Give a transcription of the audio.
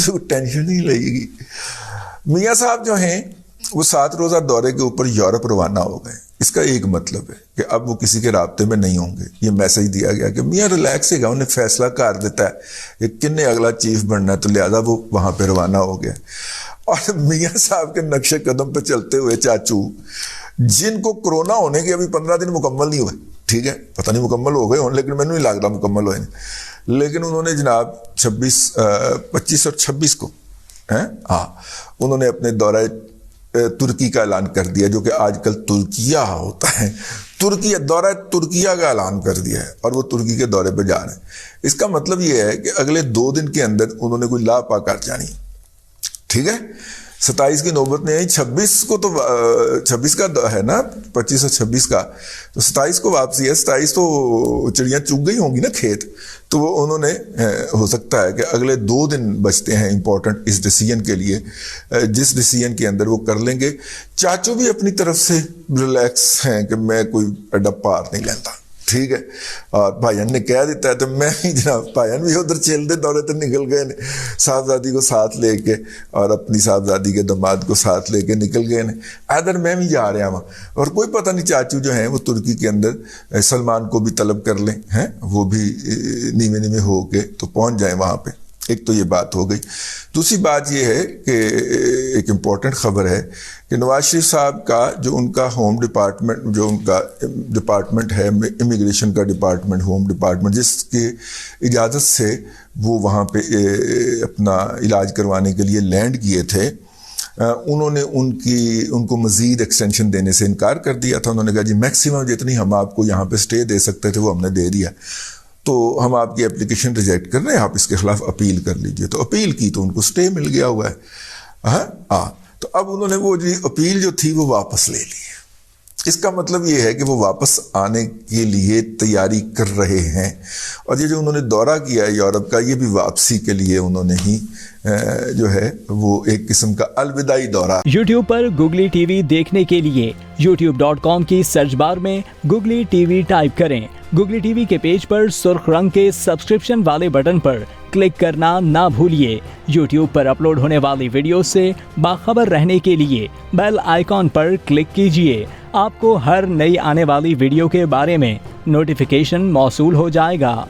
کسی کو ٹینشن نہیں لگے گی. میاں صاحب جو ہیں وہ 7 روزہ دورے کے اوپر یورپ روانہ ہو گئے. اس کا ایک مطلب ہے کہ اب وہ کسی کے رابطے میں نہیں ہوں گے. یہ میسج دیا گیا کہ میاں ریلیکس ہے گا, انہیں فیصلہ کر دیتا ہے کہ کن نے اگلا چیف بننا ہے, تو لہذا وہ وہاں پہ روانہ ہو گیا. اور میاں صاحب کے نقش قدم پہ چلتے ہوئے چاچو, جن کو کورونا ہونے کے ابھی 15 دن مکمل نہیں ہوئے, ٹھیک ہے, پتہ نہیں مکمل ہو گئے ہوں, لیکن میں نہیں لگ رہا مکمل ہوئے, لیکن انہوں نے جناب 25 اور 26 کو انہوں نے اپنے دورہ ترکی کا اعلان کر دیا, جو کہ آج کل ترکیہ ہوتا ہے, دورہ ترکیہ کا اعلان کر دیا ہے, اور وہ ترکی کے دورے پہ جا رہے ہیں. اس کا مطلب یہ ہے کہ اگلے 2 دن کے اندر انہوں نے کوئی لاپا کر جانی, ٹھیک ہے. 27 کی نوبت نہیں آئی, 26 کو تو 26 کا ہے نا, 25 اور 26 کا, تو 27 کو واپسی ہے. 27 تو چڑیاں چگ گئی ہوں گی نا کھیت, تو وہ انہوں نے ہو سکتا ہے کہ اگلے 2 دن بچتے ہیں امپورٹنٹ اس ڈیسیجن کے لیے, جس ڈیسیجن کے اندر وہ کر لیں گے. چاچو بھی اپنی طرف سے ریلیکس ہیں کہ میں کوئی اڈا پار نہیں لیتا, ٹھیک ہے. اور بھائیان نے کہہ دیتا ہے تو میں ہی جناب, بھائیان بھی ادھر چیلتے دورے تک نکل گئے, صاحبزادی کو ساتھ لے کے اور اپنی صاحبزادی کے داماد کو ساتھ لے کے نکل گئے. ادھر میں بھی جا رہا ہوں, اور کوئی پتہ نہیں چاچو جو ہیں وہ ترکی کے اندر سلمان کو بھی طلب کر لیں, ہیں وہ بھی نیمے ہو کے تو پہنچ جائیں وہاں پہ. ایک تو یہ بات ہو گئی. دوسری بات یہ ہے کہ ایک امپورٹنٹ خبر ہے کہ نواز شریف صاحب کا جو ان کا ہوم ڈپارٹمنٹ, جو ان کا ڈپارٹمنٹ ہے امیگریشن کا ڈپارٹمنٹ, ہوم ڈپارٹمنٹ, جس کی اجازت سے وہ وہاں پہ اپنا علاج کروانے کے لیے لینڈ کیے تھے, انہوں نے ان کو مزید ایکسٹینشن دینے سے انکار کر دیا تھا. انہوں نے کہا جی میکسیمم جتنی ہم آپ کو یہاں پہ اسٹے دے سکتے تھے وہ ہم نے دے دیا, تو ہم آپ کی اپلیکیشن ریجیکٹ کر رہے ہیں, آپ اس کے خلاف اپیل کر لیجئے. تو اپیل کی تو ان کو اسٹے مل گیا ہوا ہے. تو اب انہوں نے وہ جی اپیل جو تھی وہ واپس لے لی. اس کا مطلب یہ ہے کہ وہ واپس آنے کے لیے تیاری کر رہے ہیں, اور یہ جو انہوں نے دورہ کیا ہے یورپ کا, یہ بھی واپسی کے لیے انہوں نے ہی جو ہے وہ ایک قسم کا الوداعی دورہ. یوٹیوب پر گوگلی ٹی وی دیکھنے کے لیے youtube.com کی سرچ بار میں گوگلی ٹی وی ٹائپ کریں. گوگلی ٹی وی کے پیج پر سرخ رنگ کے سبسکرپشن والے بٹن پر کلک کرنا نہ بھولیے. یوٹیوب پر اپلوڈ ہونے والی ویڈیو سے باخبر رہنے کے لیے بیل آئیکن پر کلک کیجیے. آپ کو ہر نئی آنے والی ویڈیو کے بارے میں نوٹیفیکیشن موصول ہو جائے گا.